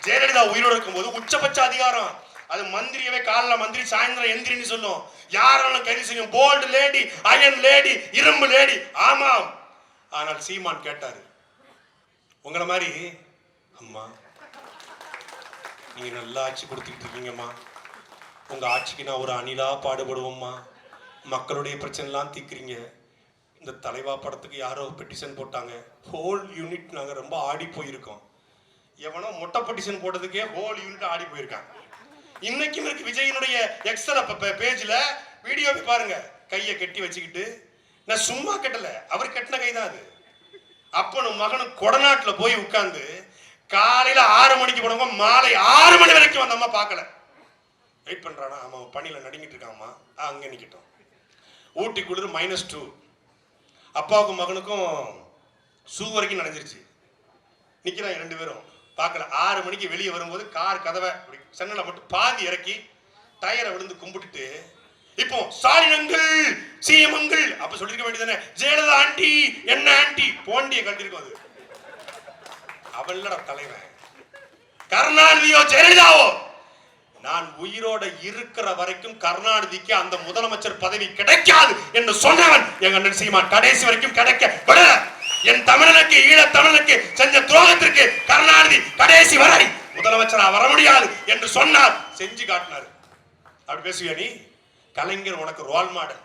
ஜெயலலிதா உயிரோடு இருக்கும்போது உச்சபட்ச அதிகாரம். அது மந்திரியவே காலைல மந்திரி சாயந்தரம் எந்திரின்னு சொல்லும். யாராலும் கைது செய்யும். போல்டு லேடி, அயன் லேடி, இரும்பு லேடி. ஆமாம். ஆனால் சீமான் கேட்டாரு, உங்களை மாதிரி அம்மா நீங்க நல்லா ஆட்சி கொடுத்துக்கிட்டு இருக்கீங்கம்மா, உங்க ஆட்சிக்கு நான் ஒரு அணிலா பாடுபடுவோம்மா, மக்களுடைய பிரச்சனை எல்லாம் தீக்குறீங்க. இந்த தலைவா படத்துக்கு யாரோ பெட்டிஷன் போட்டாங்க, ஹோல் யூனிட் நாங்க ரொம்ப ஆடி போயிருக்கோம். எவனோ மொட்டை பெட்டிஷன் போட்டதுக்கே ஹோல் யூனிட் ஆடி போயிருக்காங்க. இன்னைக்கும் இருக்கு விஜயனுடைய எக்ஸல் பேஜ்ல வீடியோ பாருங்க. கையை கட்டி வச்சுக்கிட்டு, நான் சும்மா கட்டல, அவர் கட்டின கை தான் அது. அப்பனும் மகனும் கொடநாட்டுல போய் உட்கார்ந்து காலையில 6 மணிக்கு போனவங்க மாலை 6 மணி வரைக்கும் அந்த அம்மா பார்க்கல. வெயிட் பண்றானா, ஆமா பணியில நடுங்கிட்டு இருக்காமா, அங்க நிக்கட்டும். ஊட்டி குளிர் -2. அப்பாவுக்கும் மகனுக்கும் ஷூ வரைக்கும் நனைஞ்சிருச்சு. நிக்கிறாங்க 2 பேரும் பார்க்கல. 6 மணிக்கு வெளியே வரும்போது கார் கதவை சென்னல மட்டும் பாதி இறக்கி டயரை விழுந்து கும்பிட்டுட்டு, இப்போ ஸ்டாலின் அங்கிள், சிஎம் அங்கிள் அப்ப சொல்லிருக்க வேண்டியதானே, ஜெயலலிதா ஆண்டி என்ன ஆண்டி போண்டிய கட்டிருக்கும். அது அவளோட தலைவன் கருணாநிதியோ ஜெயலலிதாவோ, நான் உயிரோட இருக்கிற வரைக்கும் கருணாநிதிக்கு அந்த முதலமைச்சர் பதவி கிடைக்காது என்று சொன்னவன் எங்க அண்ணன் சீமான். கடைசி வரைக்கும் கிடைக்க விடல. என் தமிழனுக்கு, ஈழ தமிழனுக்கு செஞ்ச துரோகத்திற்கு கருணாநிதி கடைசி வரை முதலமைச்சரா வர முடியாது என்று சொன்னார், செஞ்சு காட்டினார். அப்படி பேசுவியா நீ? கலைஞர் உனக்கு ரோல் மாடல்,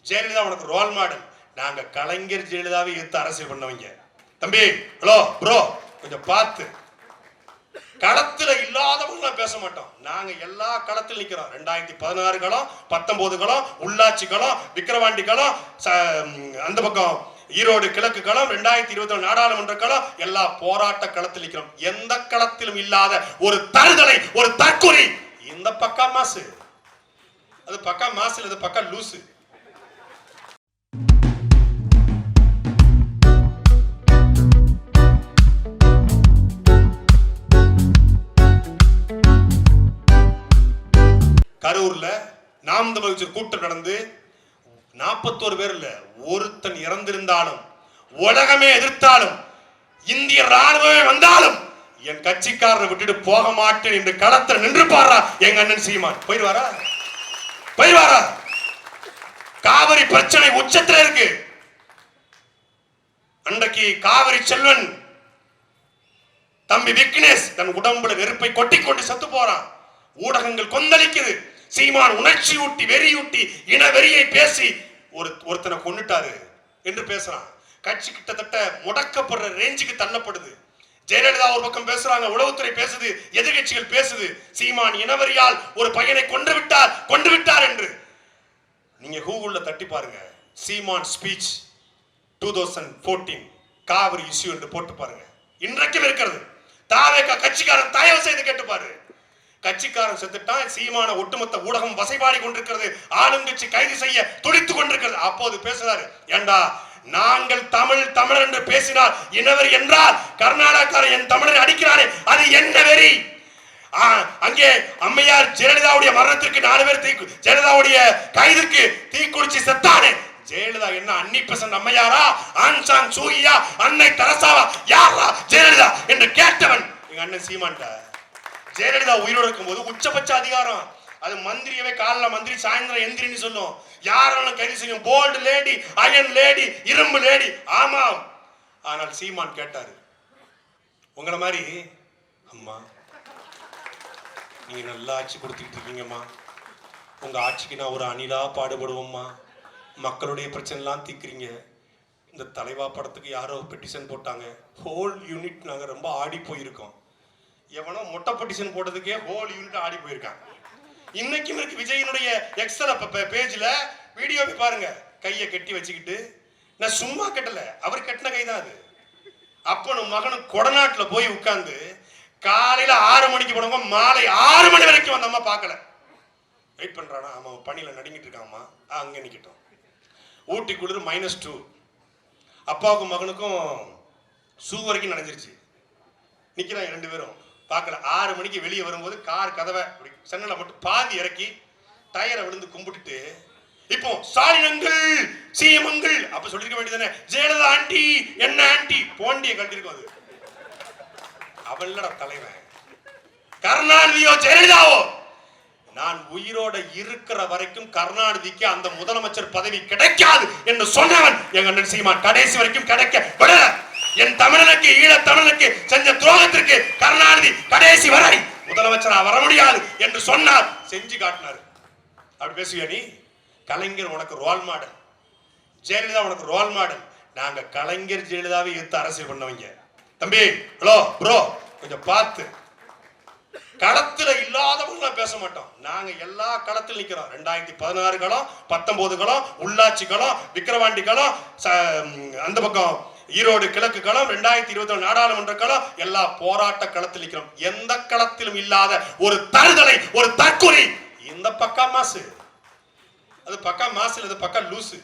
ஜெயலலிதா உனக்கு ரோல் மாடல். நாங்க கலைஞர் ஜெயலலிதாவை எடுத்து அரசியல் பண்ணவங்க. தம்பி, ஹலோ ப்ரோ, கொஞ்சம் பார்த்து. களத்துல இல்லாதவங்க பேச மாட்டோம். நாங்க எல்லா களத்தில் நிக்கிறோம். 2016 களம், 19 களம், உள்ளாட்சி களம், விக்கிரவாண்டி களம், அந்த பக்கம் ஈரோடு கிழக்கு களம், 2021 நாடாளுமன்ற களம், எல்லா போராட்ட களத்தில் நிற்கிறோம். எந்த களத்திலும் இல்லாத ஒரு தருதலை, ஒரு தற்கொலை. இந்த பக்கா மாசு, அது பக்கா மாசு, அது பக்கா லூசு. கரூர்ல நாம் தமிழர் கூட்டம் நடந்து 41 பேர் இல்ல, ஒருத்தன் இறந்திருந்தாலும், உலகமே எதிர்த்தாலும், இந்திய ராணுவமே வந்தாலும் என் கட்சிக்காரனை விட்டுட்டு போக மாட்டேன் என்று களத்தில் நின்று பாரா எங்க அண்ணன் சீமான். போயிடுவாரா? போயிடுவாரா? காவிரி பிரச்சனை உச்சத்துல இருக்கு. அன்றைக்கு காவிரி செல்வன் தம்பி விக்னேஷ் தன் உடம்புல நெருப்பை கொட்டி கொண்டு செத்து போறான். ஊடகங்கள் கொந்தளிக்குது. சீமான் உணர்ச்சி ஊட்டி, வெறியூட்டி, இன வெறியை பேசி ஒருத்தனை கொன்னுட்டாரு என்று பேசுறான். கட்சி கிட்டத்தட்ட முடக்கப்படுற ரேஞ்சுக்கு தள்ளப்படுது. ஜெயலலிதா ஒரு பக்கம் பேசுறாங்க, உளவுத்துறை பேசுது, எதிர்கட்சிகள் பேசுது. சீமான் இனவெறியால் ஒரு பையனை கொன்று விட்டார் என்று. நீங்க கூகுள்ல தட்டி பாருங்க, சீமான் ஸ்பீச் 2014 காவிரி இஷ்யூ என்று போட்டு பாருங்க. இன்றைக்கும் இருக்கிறது. தாவேகா கட்சிக்காரன் தயவு செய்து கேட்டு பாரு. கட்சிக்காரன் செத்துட்டான், சீமான ஒட்டுமொத்த ஊடகம் வசைபாடி கொண்டிருக்கிறது. ஆளுங்கட்சி கைது செய்ய துடித்துக் கொண்டிருக்கிறது. அப்போது பேசுறாரு, ஏண்டா நாங்கள் தமிழர் என்று பேசினால் இனவெறி என்றால் கர்நாடகாரன் என் தமிழரை அடிக்கிறானே, அது என்ன வெறி? அங்கே அம்மையார் ஜெயலலிதாவுடைய மரணத்திற்கு 4 பேர் ஜெயலலிதாவுடைய கைதுக்கு தீக்குளிச்சு செத்தானே, ஜெயலலிதா என்ன அன்னிபெசன்ட் அம்மையாரா, ஆன்சாங் சூகியா, அன்னை தெரசாவா, யாரா ஜெயலலிதா என்று கேட்டவன் எங்க அண்ணன் சீமான்டா. ஜெயலலிதா உயிரோடு இருக்கும்போது உச்சபட்ச அதிகாரம். அது மந்திரியவே காலைல மந்திரி சாயந்தரம் எந்திரின்னு சொல்லும். யாராலும் கைது செய்யும். போல்டு லேடி, அயன் லேடி, இரும்பு லேடி. ஆமாம். ஆனால் சீமான் கேட்டாரு, உங்களை மாதிரி அம்மா நீங்க நல்லா ஆட்சி கொடுத்துக்கிட்டு இருக்கீங்கம்மா, உங்க ஆட்சிக்கு நான் ஒரு அணிலா பாடுபடுவோம்மா, மக்களுடைய பிரச்சனை எல்லாம் தீக்குறீங்க. இந்த தலைவா படத்துக்கு யாரோ பெட்டிஷன் போட்டாங்க, ஹோல் யூனிட் நாங்க ரொம்ப ஆடி போயிருக்கோம். எவனோ மொட்டை பெட்டிஷன் போட்டதுக்கே ஹோல் யூனிட் ஆடி போயிருக்காங்க. இன்னைக்கும் இருக்கு விஜயனுடைய எக்ஸல் பேஜ்ல வீடியோ பாருங்க. கையை கட்டி வச்சுக்கிட்டு, நான் சும்மா கட்டல, அவர் கட்டின கை தான் அது. அப்பனும் மகனும் கொடநாட்டுல போய் உட்கார்ந்து காலையில 6 மணிக்கு போனவங்க மாலை 6 மணி வரைக்கும் அந்த அம்மா பார்க்கல. வெயிட் பண்றானா, ஆமா பணியில நடுங்கிட்டு இருக்காமா, அங்க நிக்கட்டும். ஊட்டி குளிர் -2. அப்பாவுக்கும் மகனுக்கும் ஷூ வரைக்கும் நனைஞ்சிருச்சு. நிக்கிறாங்க 2 பேரும் பார்க்கல. 6 மணிக்கு வெளியே வரும்போது கார் கதவை சென்னல மட்டும் பாதி இறக்கி டயரை விழுந்து கும்பிட்டுட்டு, இப்போ ஸ்டாலின் அங்கிள், சிஎம் அங்கிள் அப்ப சொல்லிருக்க வேண்டியதானே, ஜெயலலிதா ஆண்டி என்ன ஆண்டி போண்டிய கட்டிருக்கும். அது அவளோட தலைவன் கருணாநிதியோ ஜெயலலிதாவோ, நான் உயிரோட இருக்கிற வரைக்கும் கருணாநிதிக்கு அந்த முதலமைச்சர் பதவி கிடைக்காது என்று சொன்னவன் எங்க அண்ணன் சீமான். கடைசி வரைக்கும் கிடைக்க விடல. என் தமிழனுக்கு, ஈழ தமிழனுக்கு செஞ்ச துரோகத்திற்கு கருணாநிதி கடைசி வரை முதலமைச்சரா வர முடியாது என்று சொன்னார், செஞ்சு காட்டினார். அப்படி பேசுவியா நீ? கலைஞர் உனக்கு ரோல் மாடல், ஜெயலலிதா உனக்கு ரோல் மாடல். நாங்க கலைஞர் ஜெயலலிதாவை எடுத்து அரசியல் பண்ணவங்க. தம்பி, ஹலோ ப்ரோ, கொஞ்சம் பார்த்து. களத்துல இல்லாதவங்க பேச மாட்டோம். நாங்க எல்லா களத்தில் நிக்கிறோம். 2016 களம், 19 களம், உள்ளாட்சி களம், விக்கிரவாண்டி களம், அந்த பக்கம் ஈரோடு கிழக்கு களம், 2021 நாடாளுமன்ற களம், எல்லா போராட்ட களத்தில் நிற்கிறோம். எந்த களத்திலும் இல்லாத ஒரு தருதலை, ஒரு தற்கொலை இந்த பக்கா மாசு. அது பக்கா மாசு, அது பக்கா லூசு.